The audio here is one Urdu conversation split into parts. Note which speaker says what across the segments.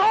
Speaker 1: 2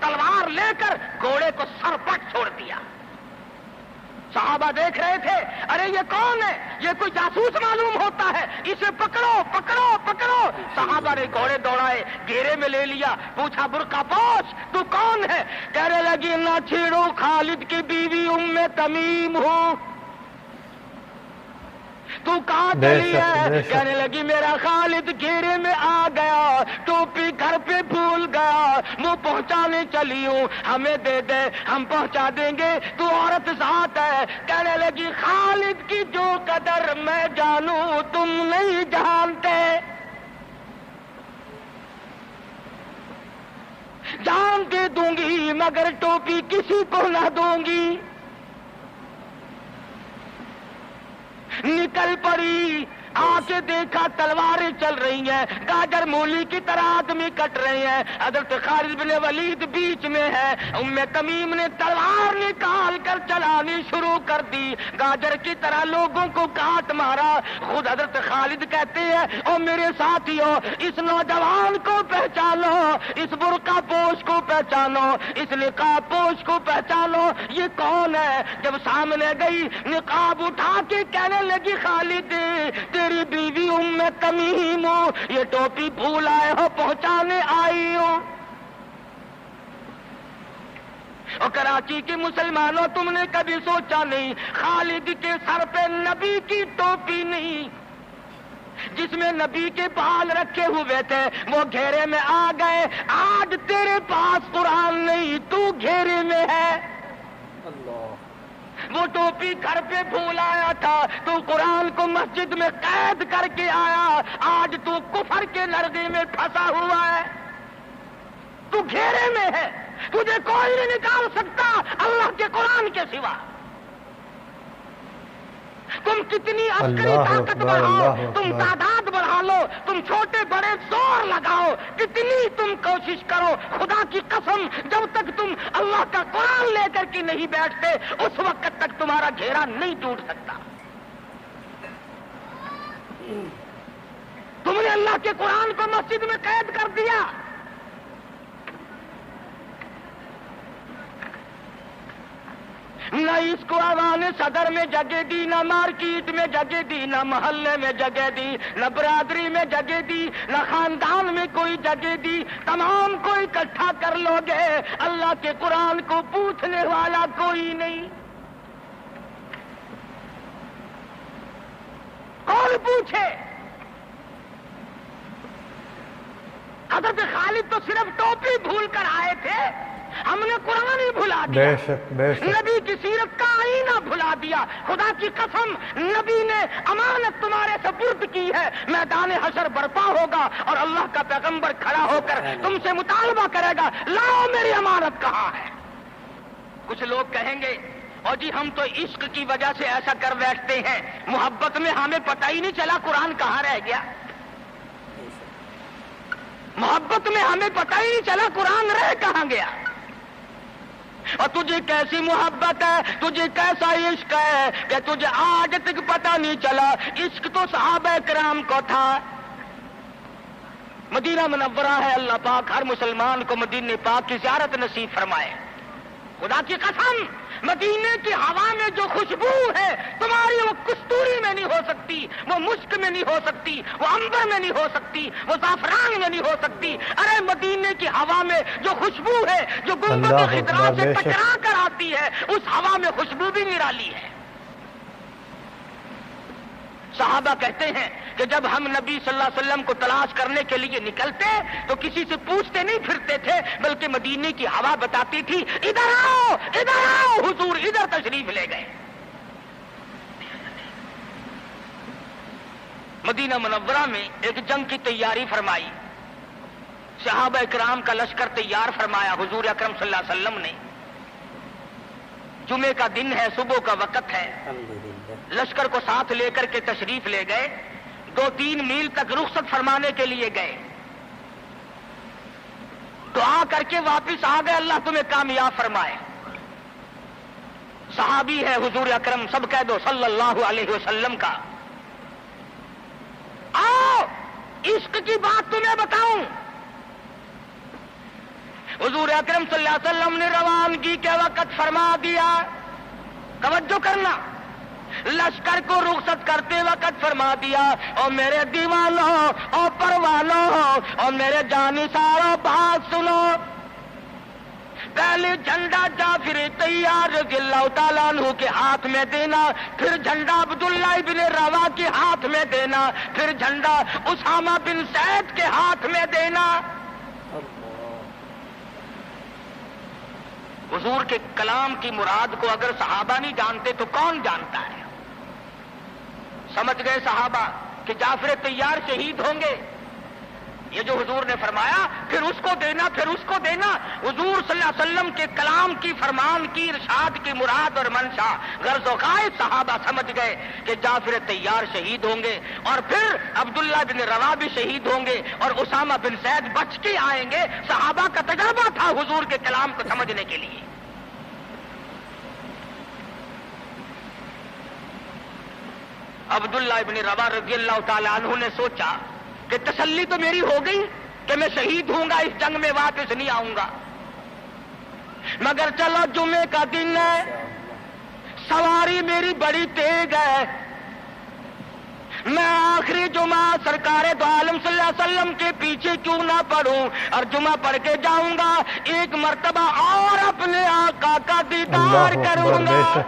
Speaker 1: تلوار لے کر گھوڑے کو سرپٹ چھوڑ دیا۔ صحابہ دیکھ رہے تھے، ارے یہ کون ہے؟ یہ کوئی جاسوس معلوم ہوتا ہے، اسے پکڑو پکڑو پکڑو۔ صحابہ نے گھوڑے دوڑائے، گھیرے میں لے لیا، پوچھا برقع پوش تو کون ہے؟ کہنے لگی نہ چھیڑو، خالد کی بیوی ام تمیم ہوں۔ تو کہاں چلی ہے؟ کہنے لگی میرا خالد گھیرے میں آ گیا، ٹوپی گھر پہ بھول گیا، وہ پہنچانے چلی ہوں، ہمیں دے دے ہم پہنچا دیں گے، تو عورت ذات ہے۔ کہنے لگی خالد کی جو قدر میں جانوں تم نہیں جانتے، جان دے دوں گی مگر ٹوپی کسی کو نہ دوں گی۔ نکل پڑی، آ کے دیکھا تلواریں چل رہی ہیں، گاجر مولی کی طرح آدمی کٹ رہے ہیں، حضرت خالد بن ولید بیچ میں ہے۔ ام تمیم نے تلوار نکال کر چلانی شروع کر دی، گاجر کی طرح لوگوں کو کاٹ مارا۔ خود حضرت خالد کہتے ہیں او میرے ساتھیوں، اس نوجوان کو پہچانو، اس برقع پوش کو پہچانو، اس نقاب پوش کو پہچانو، یہ کون ہے؟ جب سامنے گئی، نقاب اٹھا کے کہنے لگی خالد تیری بیوی ام تمیم ہوں، یہ ٹوپی بھول آئے ہو، پہنچانے آئی ہوں۔ اور کراچی کے مسلمانوں تم نے کبھی سوچا نہیں خالد کے سر پہ نبی کی ٹوپی نہیں، جس میں نبی کے بال رکھے ہوئے تھے، وہ گھیرے میں آ گئے۔ آج تیرے پاس قرآن نہیں، تو گھیرے میں ہے۔ وہ ٹوپی گھر پہ بھول آیا تھا، تو قرآن کو مسجد میں قید کر کے آیا، آج تو کفر کے لرزے میں پھنسا ہوا ہے، تو گھیرے میں ہے، تجھے کوئی نہیں نکال سکتا اللہ کے قرآن کے سوا۔ تم کتنی عسکری طاقت بڑھاؤ، تم تعداد بڑھا لو، تم چھوٹے بڑے زور لگاؤ، کتنی تم کوشش کرو، خدا کی قسم جب تک تم اللہ کا قرآن لے کر کے نہیں بیٹھتے اس وقت تک تمہارا گھیرا نہیں ٹوٹ سکتا۔ تم نے اللہ کے قرآن کو مسجد میں قید کر دیا۔ نہ اس کو عوام صدر میں جگہ دی، نہ مارکیٹ میں جگہ دی، نہ محلے میں جگہ دی، نہ برادری میں جگہ دی، نہ خاندان میں کوئی جگہ دی۔ تمام کو اکٹھا کر لو گے، اللہ کے قرآن کو پوچھنے والا کوئی نہیں۔ کون پوچھے؟ حضرت خالد تو صرف ٹوپی بھول کر آئے تھے، ہم نے قرآن ہی بھلا دیا،
Speaker 2: بے شک بے شک،
Speaker 1: نبی کی سیرت کا آئینہ بھلا دیا۔ خدا کی قسم نبی نے امانت تمہارے سپرد کی ہے، میدان حشر برپا ہوگا اور اللہ کا پیغمبر کھڑا ہو کر تم سے مطالبہ کرے گا، لاؤ میری امانت کہاں ہے؟ کچھ لوگ کہیں گے اور جی ہم تو عشق کی وجہ سے ایسا کر بیٹھتے ہیں، محبت میں ہمیں پتہ ہی نہیں چلا قرآن کہاں رہ گیا، محبت میں ہمیں پتہ ہی نہیں چلا قرآن رہ کہاں گیا۔ اور تجھے کیسی محبت ہے، تجھے کیسا عشق ہے کہ تجھے آج تک پتہ نہیں چلا۔ عشق تو صحابہ کرام کو تھا۔ مدینہ منورہ ہے، اللہ پاک ہر مسلمان کو مدینہ پاک کی زیارت نصیب فرمائے۔ خدا کی قسم مدینے کی ہوا میں جو خوشبو ہے تمہاری، وہ کستوری میں نہیں ہو سکتی، وہ مشک میں نہیں ہو سکتی، وہ عنبر میں نہیں ہو سکتی، وہ زعفران میں نہیں ہو سکتی۔ ارے مدینے کی ہوا میں جو خوشبو ہے، جو گنبد خضرا سے ٹکرا کر آتی ہے، اس ہوا میں خوشبو بھی نرالی ہے۔ صحابہ کہتے ہیں کہ جب ہم نبی صلی اللہ علیہ وسلم کو تلاش کرنے کے لیے نکلتے تو کسی سے پوچھتے نہیں پھرتے تھے، بلکہ مدینے کی ہوا بتاتی تھی ادھر آؤ ادھر آؤ، حضور ادھر تشریف لے گئے۔ مدینہ منورہ میں ایک جنگ کی تیاری فرمائی، صحابہ کرام کا لشکر تیار فرمایا، حضور اکرم صلی اللہ علیہ وسلم نے۔ جمعے کا دن ہے، صبح کا وقت ہے، لشکر کو ساتھ لے کر کے تشریف لے گئے، 2-3 میل تک رخصت فرمانے کے لیے گئے، دعا کر کے واپس آ گئے، اللہ تمہیں کامیاب فرمائے۔ صحابی ہے حضور اکرم، سب کہہ دو صلی اللہ علیہ وسلم کا۔ آؤ عشق کی بات تمہیں بتاؤں، حضور اکرم صلی اللہ علیہ وسلم نے روانگی کے وقت فرما دیا، توجہ کرنا، لشکر کو رخصت کرتے وقت فرما دیا، اور میرے دیوانوں اور پروانوں اور میرے جانثاروں بات سنو، پہلے جھنڈا جعفر طیار رضی اللہ تعالیٰ عنہ کے ہاتھ میں دینا، پھر جھنڈا عبداللہ بن روا کے ہاتھ میں دینا، پھر جھنڈا اسامہ بن زید کے ہاتھ میں دینا۔ حضور کے کلام کی مراد کو اگر صحابہ نہیں جانتے تو کون جانتا ہے؟ سمجھ گئے صحابہ کہ جعفر طیار شہید ہوں گے، یہ جو حضور نے فرمایا پھر اس کو دینا، پھر اس کو دینا۔ حضور صلی اللہ علیہ وسلم کے کلام کی، فرمان کی، ارشاد کی مراد اور منشا غرض و غائب صحابہ سمجھ گئے کہ جعفر طیار شہید ہوں گے، اور پھر عبداللہ بن روا بھی شہید ہوں گے، اور اسامہ بن زید بچ کے آئیں گے۔ صحابہ کا تجربہ تھا حضور کے کلام کو سمجھنے کے لیے۔ عبداللہ بن روا رضی اللہ تعالی عنہ نے سوچا کہ تسلی تو میری ہو گئی کہ میں شہید ہوں گا، اس جنگ میں واپس نہیں آؤں گا، مگر چلو جمعے کا دن ہے، سواری میری بڑی تیز ہے، میں آخری جمعہ سرکار دو عالم صلی اللہ علیہ وسلم کے پیچھے کیوں نہ پڑھوں، اور جمعہ پڑھ کے جاؤں گا، ایک مرتبہ اور اپنے آقا کا دیدار کروں گا۔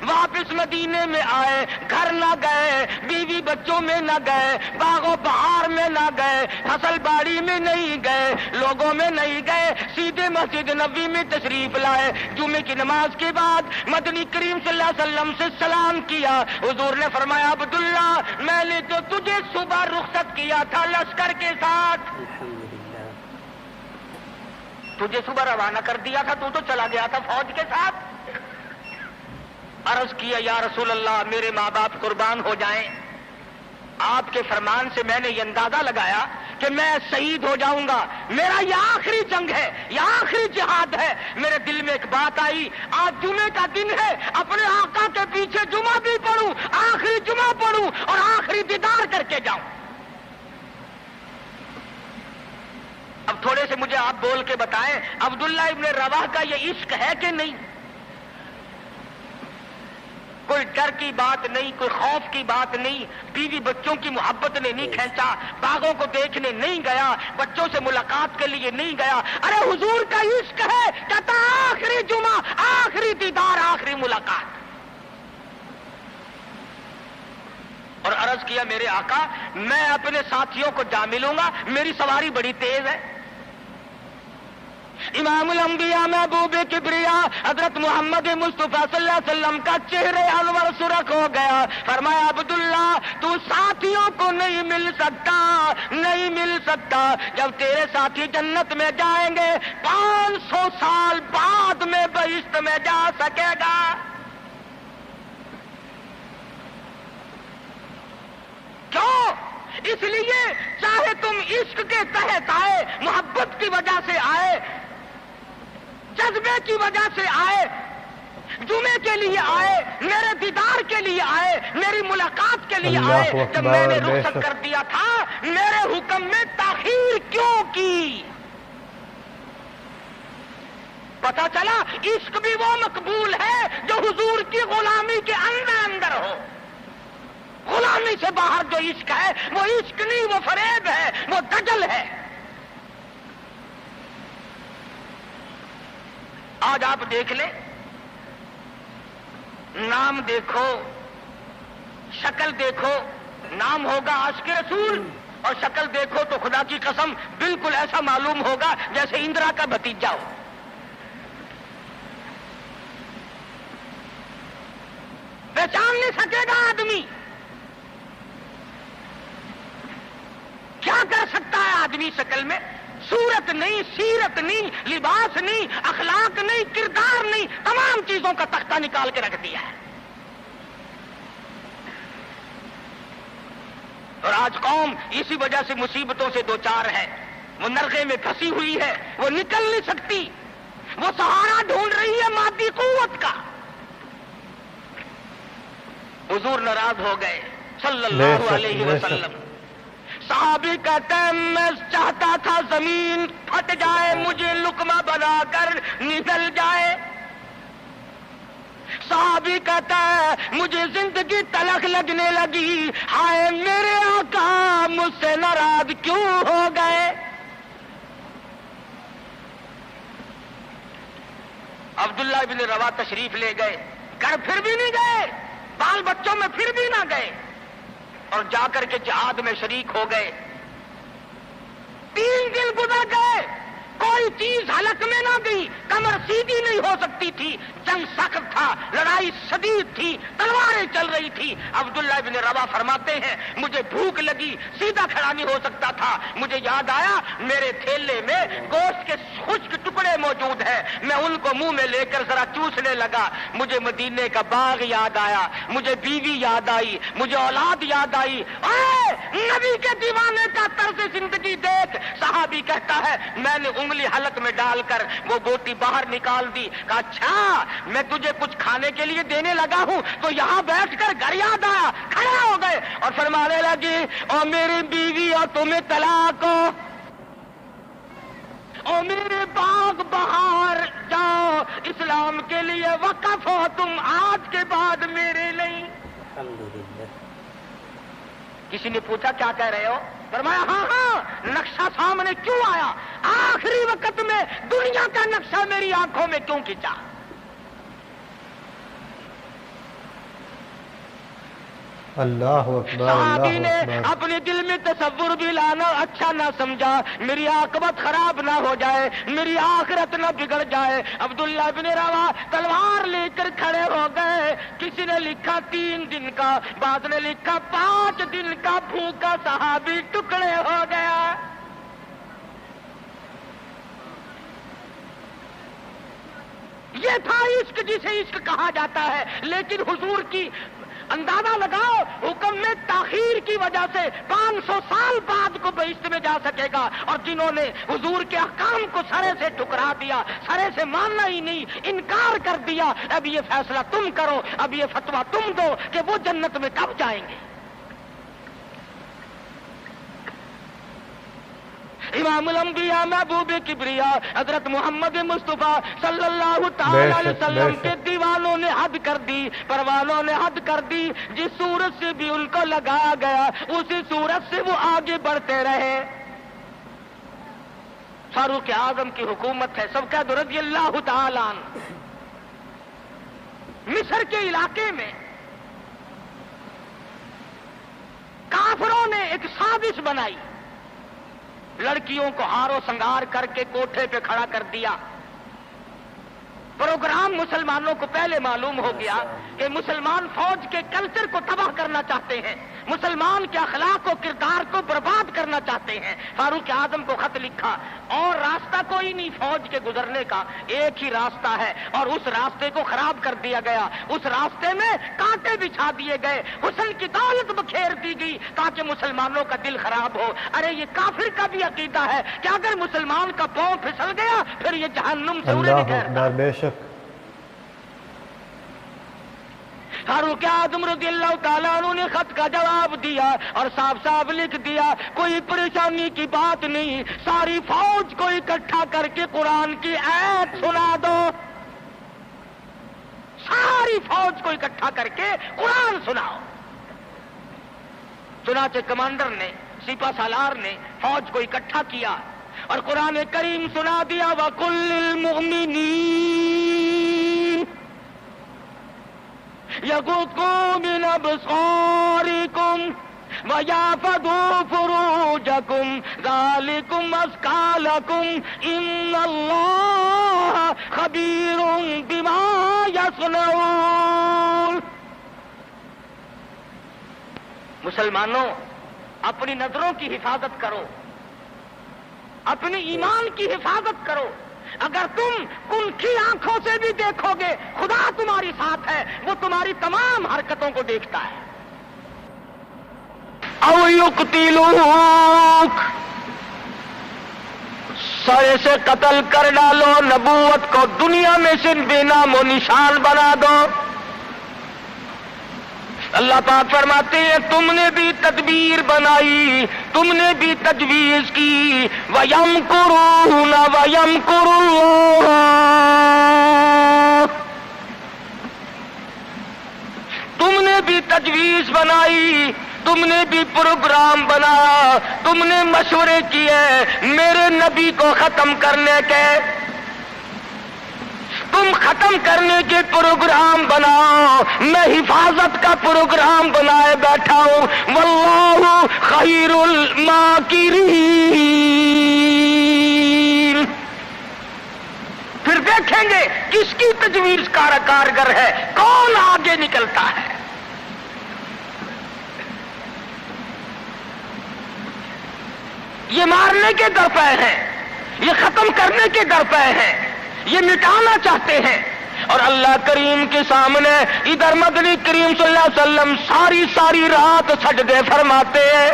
Speaker 1: واپس مدینے میں آئے، گھر نہ گئے، بیوی بچوں میں نہ گئے، باغ و بہار میں نہ گئے، فصل باڑی میں نہیں گئے، لوگوں میں نہیں گئے، سیدھے مسجد نبوی میں تشریف لائے۔ جمعے کی نماز کے بعد مدنی کریم صلی اللہ علیہ وسلم سے سلام کیا۔ حضور نے فرمایا عبداللہ، میں نے تو تجھے صبح رخصت کیا تھا لشکر کے ساتھ، تجھے صبح روانہ کر دیا تھا، تو چلا گیا تھا فوج کے ساتھ۔ عرض کیا یا رسول اللہ، میرے ماں باپ قربان ہو جائیں، آپ کے فرمان سے میں نے یہ اندازہ لگایا کہ میں شہید ہو جاؤں گا، میرا یہ آخری جنگ ہے، یہ آخری جہاد ہے۔ میرے دل میں ایک بات آئی، آج جمعے کا دن ہے، اپنے آقا کے پیچھے جمعہ بھی پڑھوں، آخری جمعہ پڑھوں اور آخری دیدار کر کے جاؤں۔ اب تھوڑے سے مجھے آپ بول کے بتائیں، عبداللہ ابن رواح کا یہ عشق ہے کہ نہیں؟ کوئی ڈر کی بات نہیں، کوئی خوف کی بات نہیں، بیوی بچوں کی محبت نے نہیں کھینچا، باغوں کو دیکھنے نہیں گیا، بچوں سے ملاقات کے لیے نہیں گیا۔ ارے حضور کا عشق ہے، کہتا آخری جمعہ، آخری دیدار، آخری ملاقات۔ اور عرض کیا میرے آقا، میں اپنے ساتھیوں کو جا ملوں گا، میری سواری بڑی تیز ہے۔ امام الانبیاء محبوب کبریا حضرت محمد مصطفیٰ صلی اللہ علیہ وسلم کا چہرے انور سرخ ہو گیا۔ فرمایا عبداللہ، تو ساتھیوں کو نہیں مل سکتا، نہیں مل سکتا، جب تیرے ساتھی جنت میں جائیں گے 500 سال بعد میں بہشت میں جا سکے گا۔ کیوں؟ اس لیے چاہے تم عشق کے تحت آئے، محبت کی وجہ سے آئے، جذبے کی وجہ سے آئے، جمعے کے لیے آئے، میرے دیدار کے لیے آئے، میری ملاقات کے لیے آئے، جب میں نے رخصت کر دیا تھا میرے حکم میں تاخیر کیوں کی؟ پتہ چلا عشق بھی وہ مقبول ہے جو حضور کی غلامی کے اندر ہو۔ غلامی سے باہر جو عشق ہے وہ عشق نہیں، وہ فریب ہے، وہ دجل ہے۔ آج آپ دیکھ لیں، نام دیکھو، شکل دیکھو، نام ہوگا عاشق رسول، اور شکل دیکھو تو خدا کی قسم بالکل ایسا معلوم ہوگا جیسے اندرا کا بھتیجا ہو۔ پہچان نہیں سکے گا آدمی۔ کیا کر سکتا ہے آدمی شکل میں؟ صورت نہیں، سیرت نہیں، لباس نہیں، اخلاق نہیں، کردار نہیں، تمام چیزوں کا تختہ نکال کے رکھ دیا ہے۔ اور آج قوم اسی وجہ سے مصیبتوں سے دوچار ہے، وہ نرغے میں پھنسی ہوئی ہے، وہ نکل نہیں سکتی، وہ سہارا ڈھونڈ رہی ہے مادی قوت کا۔ حضور ناراض ہو گئے صلی اللہ علیہ وسلم۔ صحابی کہتے ہیں میں چاہتا تھا زمین پھٹ جائے مجھے لقمہ بنا کر نگل جائے. صحابی کہتا ہے مجھے زندگی تلخ لگنے لگی، ہائے میرے آقا مجھ سے ناراض کیوں ہو گئے. عبداللہ ابن روا تشریف لے گئے، گھر پھر بھی نہیں گئے، بال بچوں میں پھر بھی نہ گئے، اور جا کر کے جہاد میں شریک ہو گئے. 3 دن گزر گئے، کوئی چیز حلق میں نہ گئی، کمر سیدھی نہیں ہو سکتی تھی، جنگ سخت تھا، لڑائی شدید تھی، تلواریں چل رہی تھی. عبداللہ بن روا فرماتے ہیں مجھے بھوک لگی، سیدھا کھڑا نہیں ہو سکتا تھا. مجھے یاد آیا میرے تھیلے میں گوشت کے خشک ٹکڑے موجود ہیں، میں ان کو منہ میں لے کر ذرا چوسنے لگا. مجھے مدینے کا باغ یاد آیا، مجھے بیوی یاد آئی، مجھے اولاد یاد آئی. اے نبی کے دیوانے کا طرز زندگی دیکھ. صحابی کہتا ہے میں نے انگلی حلق میں ڈال کر وہ بوٹی باہر نکال دی. کہا اچھا میں تجھے کچھ کھانے کے لیے دینے لگا ہوں تو یہاں بیٹھ کر گھر یاد آیا. کھڑے ہو گئے اور فرمانے لگی اور میری بیوی اور تمہیں طلاق ہو، اور میرے باغ بہار جاؤ، اسلام کے لیے وقف ہو تم آج کے بعد میرے نہیں. کسی نے پوچھا کیا کہہ رہے ہو؟ فرمایا ہاں نقشہ سامنے کیوں آیا، آخری وقت میں دنیا کا نقشہ میری آنکھوں میں کیوں کھینچا.
Speaker 2: اللہ اکبر.
Speaker 1: صحابی نے
Speaker 2: اللہ اکبر.
Speaker 1: اپنے دل میں تصور بھی لانا اچھا نہ سمجھا، میری عاقبت خراب نہ ہو جائے، میری آخرت نہ بگڑ جائے. عبداللہ بن روا تلوار لے کر کھڑے ہو گئے. کسی نے لکھا 3 دن کا، بعد نے لکھا 5 دن کا بھوکا صحابی ٹکڑے ہو گیا. یہ تھا عشق جسے عشق کہا جاتا ہے. لیکن حضور کی اندازہ لگاؤ حکم میں تاخیر کی وجہ سے 500 سال بعد کو بہشت میں جا سکے گا، اور جنہوں نے حضور کے احکام کو سرے سے ٹھکرا دیا، سرے سے ماننا ہی نہیں، انکار کر دیا، اب یہ فیصلہ تم کرو، اب یہ فتویٰ تم دو کہ وہ جنت میں کب جائیں گے. امام الانبیاء محبوب کبریا حضرت محمد مصطفیٰ صلی اللہ تعالی علیہ وسلم کے دیوانوں نے حد کر دی، پروانوں نے حد کر دی. جس صورت سے بھی ان کو لگایا گیا اسی صورت سے وہ آگے بڑھتے رہے. فاروق اعظم کی حکومت ہے، سب کا رضی اللہ تعالی عنہ. مصر کے علاقے میں کافروں نے ایک سازش بنائی، لڑکیوں کو ہار و سنگار کر کے کوٹھے پہ کھڑا کر دیا. پروگرام مسلمانوں کو پہلے معلوم ہو گیا کہ مسلمان فوج کے کلچر کو تباہ کرنا چاہتے ہیں، مسلمان کے اخلاق و کردار کو برباد کرنا چاہتے ہیں. فاروق اعظم کو خط لکھا، اور راستہ کوئی نہیں فوج کے گزرنے کا، ایک ہی راستہ ہے، اور اس راستے کو خراب کر دیا گیا. اس راستے میں کانٹے بچھا دیے گئے، حسن کی دولت بکھیر دی گئی تاکہ مسلمانوں کا دل خراب ہو. ارے یہ کافر کا بھی عقیدہ ہے کہ اگر مسلمان کا پاؤں پھسل گیا پھر یہ جہنم سے اڑے
Speaker 2: اللہ اکبر. بے شک.
Speaker 1: فاروق اعظم رضی اللہ تعالیٰ عنہ نے خط کا جواب دیا اور صاف صاف لکھ دیا کوئی پریشانی کی بات نہیں، ساری فوج کو اکٹھا کر کے قرآن کی آیت سنا دو. ساری فوج کو اکٹھا کر کے قرآن سناؤ. چنانچہ کمانڈر نے، سپہ سالار نے فوج کو اکٹھا کیا اور قرآن کریم سنا دیا. وَقُلْ لِلْمُؤْمِنِينَ يَغُضُّوا مِنْ أَبْصَارِكُمْ وَيَحْفَظُوا فُرُوجَكُمْ ذَلِكُمْ أَزْكَىٰ لَكُمْ إِنَّ اللَّهَ خَبِيرٌ بِمَا يَصْنَعُونَ. مسلمانوں اپنی نظروں کی حفاظت کرو، اپنی ایمان کی حفاظت کرو. اگر تم کنکھی آنکھوں سے بھی دیکھو گے خدا تمہاری ساتھ ہے، وہ تمہاری تمام حرکتوں کو دیکھتا ہے. او یقتلوک، سرے سے قتل کر ڈالو، نبوت کو دنیا میں سے بے نام و نشان بنا دو. اللہ پاک فرماتے ہیں تم نے بھی تدبیر بنائی، تم نے بھی تجویز کی، وَيَمْكُرُونَ وَيَمْكُرُ اللَّهُ، تم نے بھی تجویز بنائی، تم نے بھی پروگرام بنایا، تم نے مشورے کیے میرے نبی کو ختم کرنے کے، تم ختم کرنے کے پروگرام بناؤ، میں حفاظت کا پروگرام بنائے بیٹھا ہوں، واللہ خیر الماکرین۔ پھر دیکھیں گے کس کی تجویز کارگر ہے، کون آگے نکلتا ہے۔ یہ مارنے کے درپے ہیں، یہ ختم کرنے کے درپے ہیں، یہ مٹانا چاہتے ہیں، اور اللہ کریم کے سامنے ادھر مدنی کریم صلی اللہ علیہ وسلم ساری رات سجدے فرماتے ہیں۔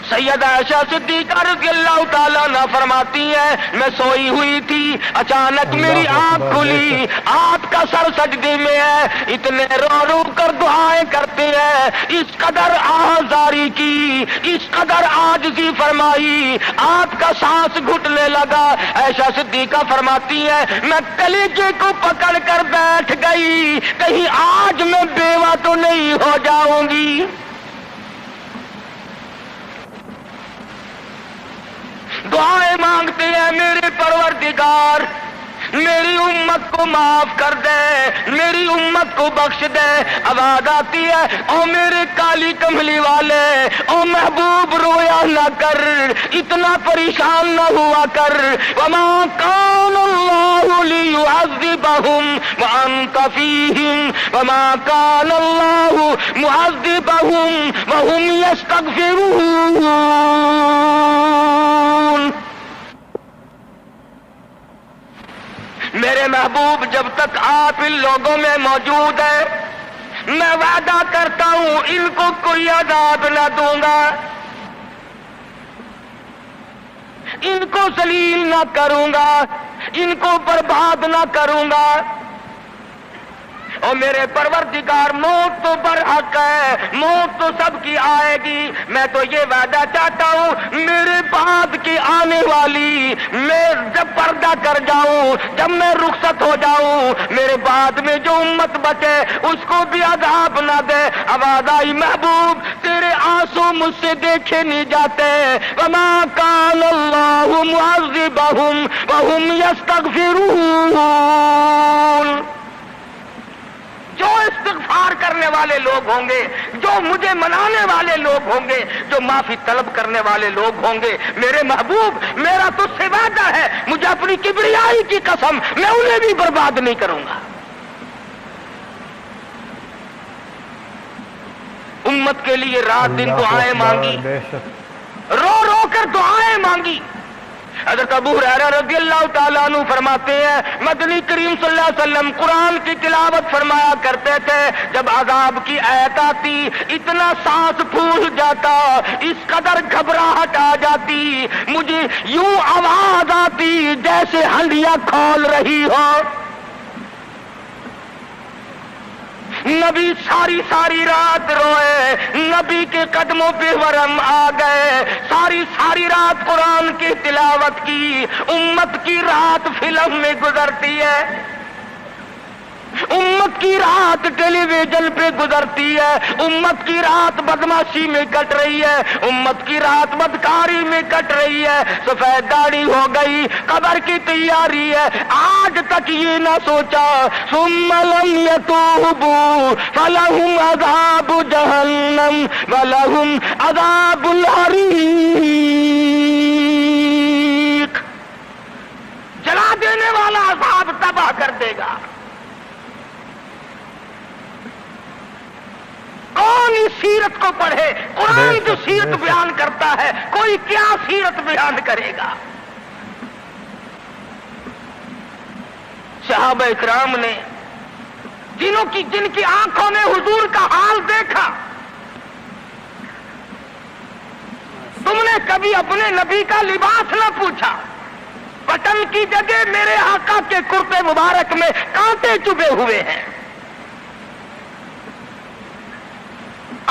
Speaker 1: سیدہ عائشہ صدیقہ رضی اللہ تعالیٰ عنہ فرماتی ہیں میں سوئی ہوئی تھی، اچانک میری آنکھ کھلی، آپ کا سر سجدے میں ہے، اتنے رو کر دعائیں کرتے ہیں، اس قدر آہذاری کی، اس قدر عاجزی فرمائی، آپ کا سانس گھٹنے لگا۔ عائشہ صدیقہ فرماتی ہے میں کلیجے کو پکڑ کر بیٹھ گئی، کہیں آج میں بیوہ تو نہیں ہو جاؤں گی۔ دعائیں مانگتے ہیں میرے پروردگار میری امت کو معاف کر دے، میری امت کو بخش دے۔ آواز آتی ہے او میرے کالی کملی والے، او محبوب رویا نہ کر، اتنا پریشان نہ ہوا کر۔ وما کان اللہ لیعذبہم وانت فیہم وما کان اللہ معذبہم وہم یستغفرون۔ میرے محبوب جب تک آپ ان لوگوں میں موجود ہیں میں وعدہ کرتا ہوں ان کو کوئی عذاب نہ دوں گا، ان کو ذلیل نہ کروں گا، ان کو برباد نہ کروں گا۔ اور میرے پروردگار موت تو برحق ہے، موت تو سب کی آئے گی، میں تو یہ وعدہ چاہتا ہوں میرے بعد کی آنے والی، میں جب پردہ کر جاؤں، جب میں رخصت ہو جاؤں، میرے بعد میں جو امت بچے اس کو بھی عذاب نہ دے۔ آواز آئی محبوب تیرے آنسو مجھ سے دیکھے نہیں جاتے۔ وما کان اللہ معذبہم وہم یستغفرون۔ جو استغفار کرنے والے لوگ ہوں گے، جو مجھے منانے والے لوگ ہوں گے، جو معافی طلب کرنے والے لوگ ہوں گے، میرے محبوب میرا تو سے وعدہ ہے، مجھے اپنی کبریائی کی قسم میں انہیں بھی برباد نہیں کروں گا۔ امت کے لیے رات دن دعائیں مانگی، رو رو کر دعائیں مانگی۔ حضرت ابو ہریرہ رضی اللہ تعالیٰ عنہ فرماتے ہیں مدنی کریم صلی اللہ علیہ وسلم قرآن کی تلاوت فرمایا کرتے تھے، جب عذاب کی آیت آتی اتنا سانس پھول جاتا، اس قدر گھبراہٹ آ جاتی، مجھے یوں آواز آتی جیسے ہنڈیاں کھول رہی ہو۔ نبی ساری رات روئے، نبی کے قدموں پہ ورم آ گئے، ساری رات قرآن کی تلاوت کی۔ امت کی رات فلم میں گزرتی ہے، امت کی رات ٹیلی ویژن پہ گزرتی ہے، امت کی رات بدماشی میں کٹ رہی ہے، امت کی رات بدکاری میں کٹ رہی ہے، سفید داڑھی ہو گئی، قبر کی تیاری ہے، آج تک یہ نہ سوچا ثم لم یتوبوا فلہم عذاب جہنم ولہم عذاب الحریق۔ جلا دینے والا عذاب تباہ کر دے گا۔ کون اس سیرت کو پڑھے؟ قرآن جو سیرت بیان کرتا ہے کوئی کیا سیرت بیان کرے گا؟ صحابہ اکرام نے جن کی آنکھوں نے حضور کا حال دیکھا، تم نے کبھی اپنے نبی کا لباس نہ پوچھا، بٹن کی جگہ میرے آقا کے کرتے مبارک میں کانٹے چبھے ہوئے ہیں۔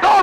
Speaker 1: 2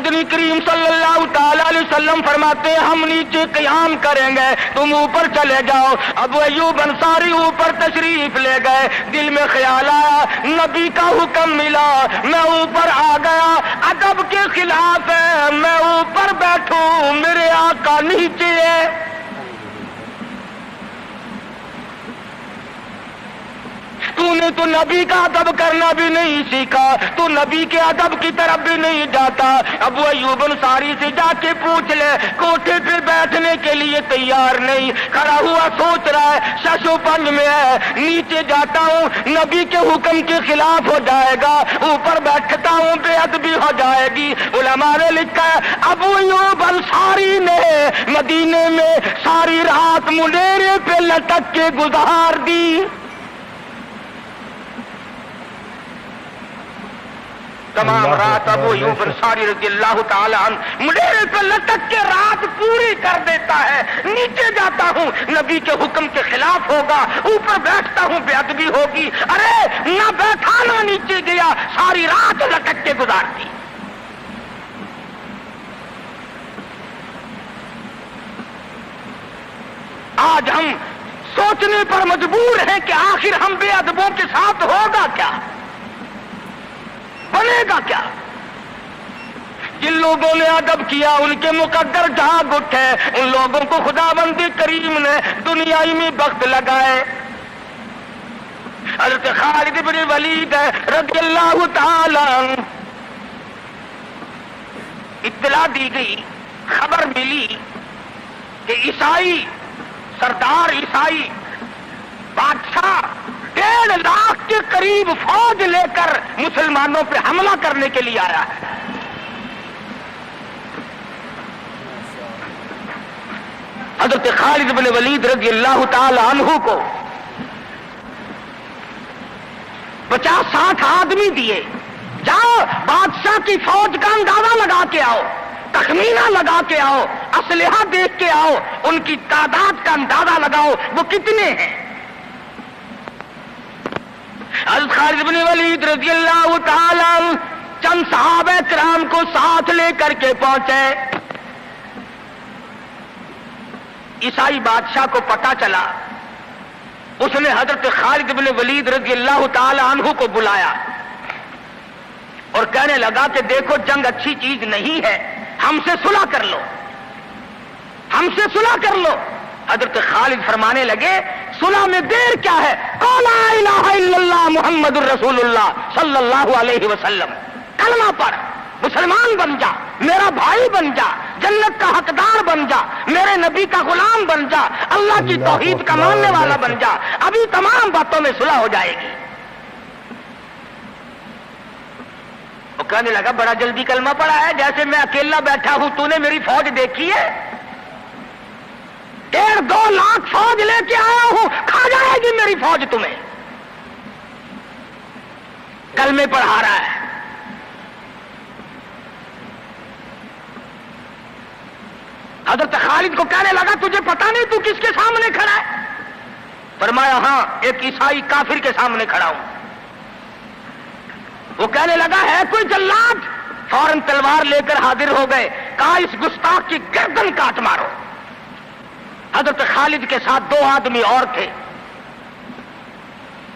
Speaker 1: مدنی کریم صلی اللہ تعالی علیہ وسلم فرماتے ہیں ہم نیچے قیام کریں گے تم اوپر چلے جاؤ. ابو ایوب انصاری اوپر تشریف لے گئے. دل میں خیال آیا نبی کا حکم ملا, میں اوپر آ گیا. ادب کے خلاف ہے میں اوپر بیٹھوں, میرے آقا نیچے ہے. تو نے تو نبی کا ادب کرنا بھی نہیں سیکھا, تو نبی کے ادب کی طرف بھی نہیں جاتا. ابو ایوب انصاری سے جا کے پوچھ لے, کوٹھے پہ بیٹھنے کے لیے تیار نہیں, کھڑا ہوا سوچ رہا ہے ششو پنج میں ہے, نیچے جاتا ہوں نبی کے حکم کے خلاف ہو جائے گا, اوپر بیٹھتا ہوں بے ادبی ہو جائے گی. علماء نے لکھا ہے ابو ایوب انصاری نے مدینے میں ساری رات منیرے پہ لٹک کے گزار دی. تمام رات ابو ایوب انصاری رضی اللہ تعالی عنہ منیرے پہ لٹک کے رات پوری کر دیتا ہے. نیچے جاتا ہوں نبی کے حکم کے خلاف ہوگا, اوپر بیٹھتا ہوں بے ادبی ہوگی. ارے نہ بیٹھا نہ نیچے گیا, ساری رات لٹک کے گزار دی. آج ہم سوچنے پر مجبور ہیں کہ آخر ہم بے ادبوں کے ساتھ ہوگا کیا, بنے گا کیا. جن لوگوں نے ادب کیا ان کے مقدر جاگ اٹھے, ان لوگوں کو خداوند کریم نے دنیائی میں بخت لگائے. حضرت خالد بن ولید رضی اللہ تعالی عنہ اطلاع دی گئی, خبر ملی کہ عیسائی سردار عیسائی بادشاہ 1.5 لاکھ کے قریب فوج لے کر مسلمانوں پہ حملہ کرنے کے لیے آیا ہے. حضرت خالد بن ولید رضی اللہ تعالی عنہ کو 50-60 آدمی دیے, جاؤ بادشاہ کی فوج کا اندازہ لگا کے آؤ, تخمینہ لگا کے آؤ, اسلحہ دیکھ کے آؤ, ان کی تعداد کا اندازہ لگاؤ وہ کتنے ہیں. حضرت خالد بن ولید رضی اللہ تعالی عنہ چند صحابہ کرام کو ساتھ لے کر کے پہنچے. عیسائی بادشاہ کو پتا چلا, اس نے حضرت خالد بن ولید رضی اللہ تعالی عنہ کو بلایا اور کہنے لگا کہ دیکھو جنگ اچھی چیز نہیں ہے, ہم سے صلح کر لو, ہم سے صلح کر لو. حضرت خالد فرمانے لگے صلح میں دیر کیا ہے, قول لا الہ الا اللہ محمد الرسول اللہ صلی اللہ علیہ وسلم, کلمہ پڑھ, مسلمان بن جا, میرا بھائی بن جا, جنت کا حقدار بن جا, میرے نبی کا غلام بن جا, اللہ کی توحید کا ماننے والا بن جا, ابھی تمام باتوں میں صلح ہو جائے گی. وہ کہنے لگا بڑا جلدی کلمہ پڑھا ہے, جیسے میں اکیلا بیٹھا ہوں, تو نے میری فوج دیکھی ہے, 1.5-2 لاکھ فوج لے کے آیا ہوں, کھا جائے گی میری فوج تمہیں. کلمے پڑھا رہا ہے. حضرت خالد کو کہنے لگا تجھے پتا نہیں تو کس کے سامنے کھڑا ہے؟ فرمایا ہاں ایک عیسائی کافر کے سامنے کھڑا ہوں. وہ کہنے لگا ہے کوئی جلاد؟ فوراً تلوار لے کر حاضر ہو گئے, کہا اس گستاخ کی گردن کاٹ مارو. حضرت خالد کے ساتھ 2 آدمی اور تھے,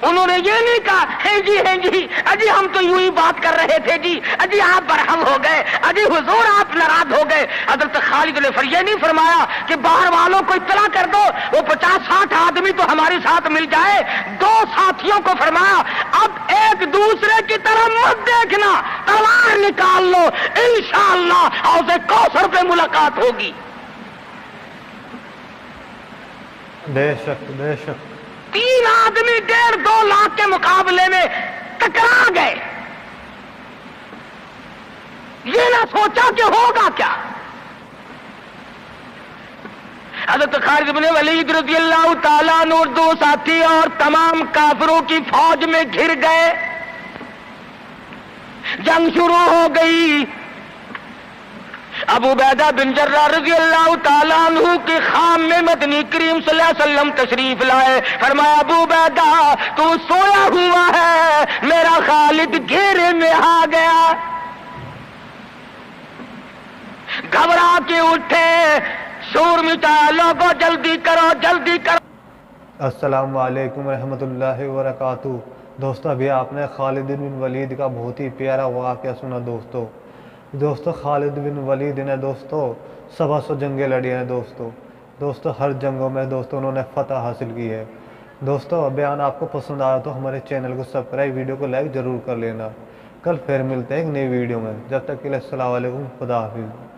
Speaker 1: انہوں نے یہ نہیں کہا ہے جی اجی ہم تو یوں ہی بات کر رہے تھے جی, اجی آپ برہم ہو گئے, اجی حضور آپ ناراض ہو گئے. حضرت خالد نے یہ نہیں فرمایا کہ باہر والوں کو اطلاع کر دو, وہ 50-60 آدمی تو ہمارے ساتھ مل جائے. 2 ساتھیوں کو فرمایا اب ایک دوسرے کی طرف مت دیکھنا, تلوار نکال لو, انشاءاللہ حوض کوثر پہ ملاقات ہوگی.
Speaker 2: بے شک بے شک.
Speaker 1: 3 آدمی 1.5-2 لاکھ کے مقابلے میں ٹکرا گئے. یہ نہ سوچا کہ ہوگا کیا. حضرت خالد بن ولید رضی اللہ تعالیٰ عنہ اور 2 ساتھی اور تمام کافروں کی فوج میں گھر گئے. جنگ شروع ہو گئی. ابو عبیدہ بن جراح رضی اللہ تعالیٰ عنہ کے خام میں مدنی کریم صلی اللہ علیہ وسلم تشریف لائے. فرمایا ابو عبیدہ تو سویا ہوا ہے, میرا خالد گھیرے میں آ گیا. گھبرا کے اٹھے، شور مچایا، لوگوں جلدی کرو جلدی کرو۔
Speaker 2: السلام علیکم ورحمۃ اللہ وبرکاتہ۔ دوستو ابھی آپ نے خالد بن ولید کا بہت ہی پیارا واقعہ سنا دوستو خالد بن ولید نے 100 جنگیں لڑی ہیں دوستو ہر جنگوں میں انہوں نے فتح حاصل کی ہے۔ دوستو بیان آپ کو پسند آیا تو ہمارے چینل کو سبسکرائب، ویڈیو کو لائک ضرور کر لینا۔ کل پھر ملتے ہیں ایک نئی ویڈیو میں، جب تک کے لیے السلام علیکم، خدا حافظ۔